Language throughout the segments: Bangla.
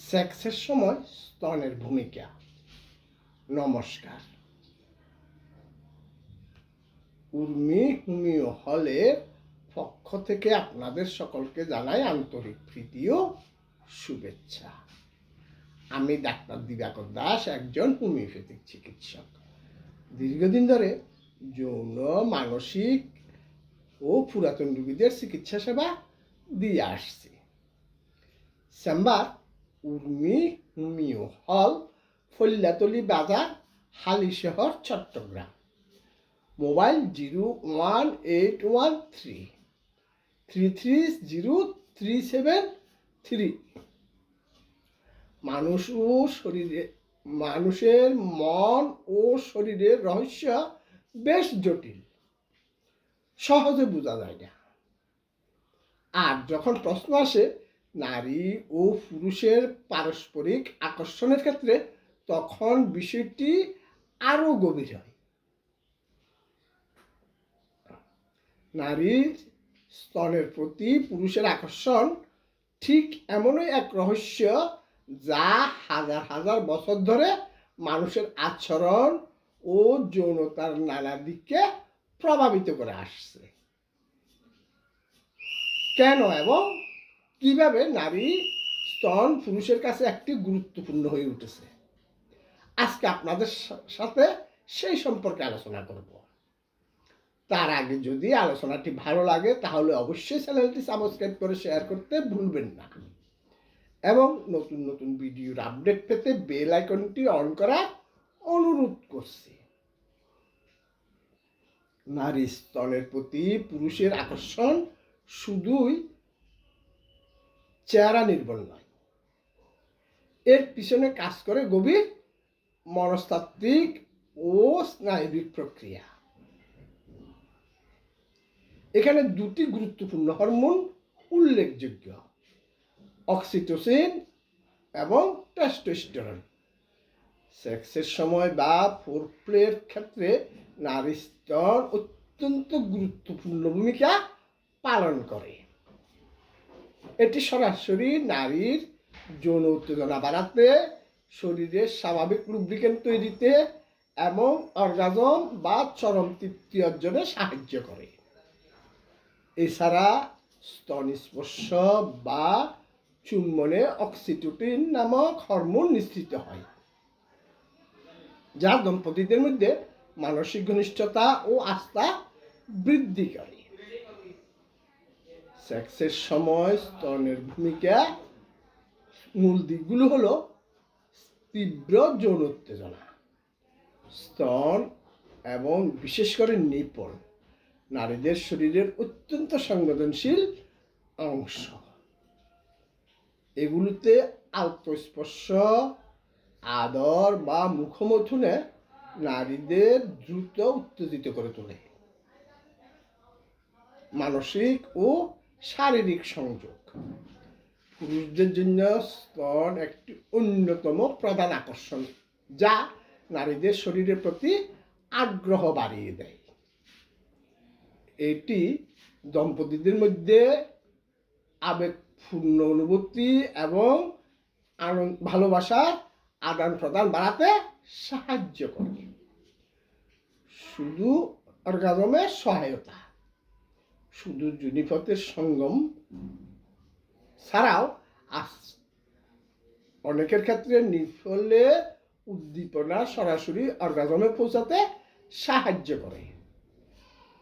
সেক্সের সময় স্তনের ভূমিকা। নমস্কার, উর্মি হোমিও হলের পক্ষ থেকে আপনাদের সকলকে জানাই আন্তরিক প্রীতি ও শুভেচ্ছা। আমি ডাক্তার দিবাকর দাস, একজন হোমিওপ্যাথিক চিকিৎসক। দীর্ঘদিন ধরে যৌন, মানসিক ও পুরাতন রোগীদের চিকিৎসা সেবা দিয়ে আসছি। চেম্বার উর্মি হোমিও হল, ফল্যাতলি বাজার, হালিশহর, চট্টগ্রাম। মোবাইল 01813330373। মানুষের মন ও শরীরের রহস্য বেশ জটিল, সহজে বোঝা যায় না। আর যখন প্রশ্ন আসে নারী ও পুরুষের পারস্পরিক আকর্ষণের ক্ষেত্রে, তখন বিষয়টি আরো গভীর হয়। নারীর স্তনের প্রতি পুরুষের আকর্ষণ ঠিক এমনই এক রহস্য যা হাজার হাজার বছর ধরে মানুষের আচরণ ও যৌনতার নানা দিককে প্রভাবিত করে আসছে। কেন এবং কিভাবে নারী স্তন পুরুষের কাছে একটি গুরুত্বপূর্ণ হয়ে উঠেছে, আজকে আপনাদের সাথে সেই সম্পর্কে আলোচনা করব। তার আগে যদি আলোচনাটি ভালো লাগে তাহলে অবশ্যই চ্যানেলটি সাবস্ক্রাইব করে শেয়ার করতে ভুলবেন না, এবং নতুন নতুন ভিডিওর আপডেট পেতে বেল আইকনটি অন করার অনুরোধ করছি। নারী স্তনের প্রতি পুরুষের আকর্ষণ শুধুই চেহারা নির্ভর নয়, এর পিছনে কাজ করে গভীর মনস্তাত্ত্বিক ও স্নায়বিক প্রক্রিয়া। এখানে দুটি গুরুত্বপূর্ণ হরমোন উল্লেখযোগ্য: অক্সিটোসিন এবং টেস্টোস্টেরন। সেক্সের সময় বা ফোরপ্লের ক্ষেত্রে নারী স্তন অত্যন্ত গুরুত্বপূর্ণ ভূমিকা পালন করে। এটি সরাসরি নারীর যৌন উত্তেজনা বাড়াতে, শরীরের স্বাভাবিক লুব্রিকেন্ট তৈরিতে এবং অর্গাজম বা চরম তৃপ্তি অর্জনে সাহায্য করে। এছাড়া স্তন স্পর্শ বা চুম্বনে অক্সিটোসিন নামক হরমোন নিঃসৃত হয়, যা দম্পতিদের মধ্যে মানসিক ঘনিষ্ঠতা ও আস্থা বৃদ্ধি করে। সেক্সের সময় স্তনের ভূমিকা মূল দিকগুলো হলো: তীব্র যৌন উত্তেজনা। স্তন এবং বিশেষ করে নিপল নারীদের শরীরের অত্যন্ত সংবেদনশীল অংশ। এগুলোতে আলতস্পর্শ, আদর বা মুখমৈথুনে নারীদের দ্রুত উত্তেজিত করে তোলে। মানসিক ও শারীরিক সংযোগ। পুরুষদের জন্য স্তন একটি অন্যতম প্রধান আকর্ষণ, যা নারীদের শরীরের প্রতি আগ্রহ বাড়িয়ে দেয়। এটি দম্পতিদের মধ্যে আবেগপূর্ণ অনুভূতি এবং ভালোবাসার আদান প্রদান বাড়াতে সাহায্য করে। শুধু অর্গাজমের সহায়তা, শুধু যোনিপথের সঙ্গম ছাড়াও অনেকের ক্ষেত্রে নিফলে উদ্দীপনা সরাসরি অর্গাজমে পৌঁছাতে সাহায্য করে।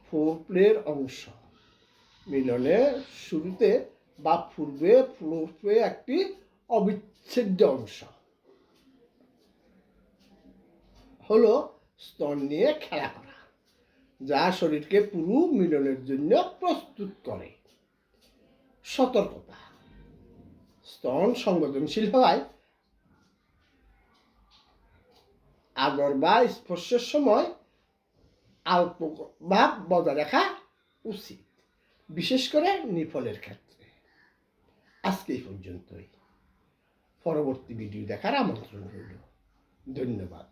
ফোরপ্লের অংশ। মিলনের শুরুতে বা পূর্বে ফোরপ্লে একটি অবিচ্ছেদ্য অংশ হলো স্তন নিয়ে খেলা করা, যা শরীরকে পুরো মিলনের জন্য প্রস্তুত করে। সতর্কতা। স্তন সংবেদনশীল হওয়ায় আদর বা স্পর্শের সময় আলপভাব বজায় রাখা উচিত, বিশেষ করে নিপলের ক্ষেত্রে। আজকে এই পর্যন্তই। পরবর্তী ভিডিও দেখার আমন্ত্রণ রইল। ধন্যবাদ।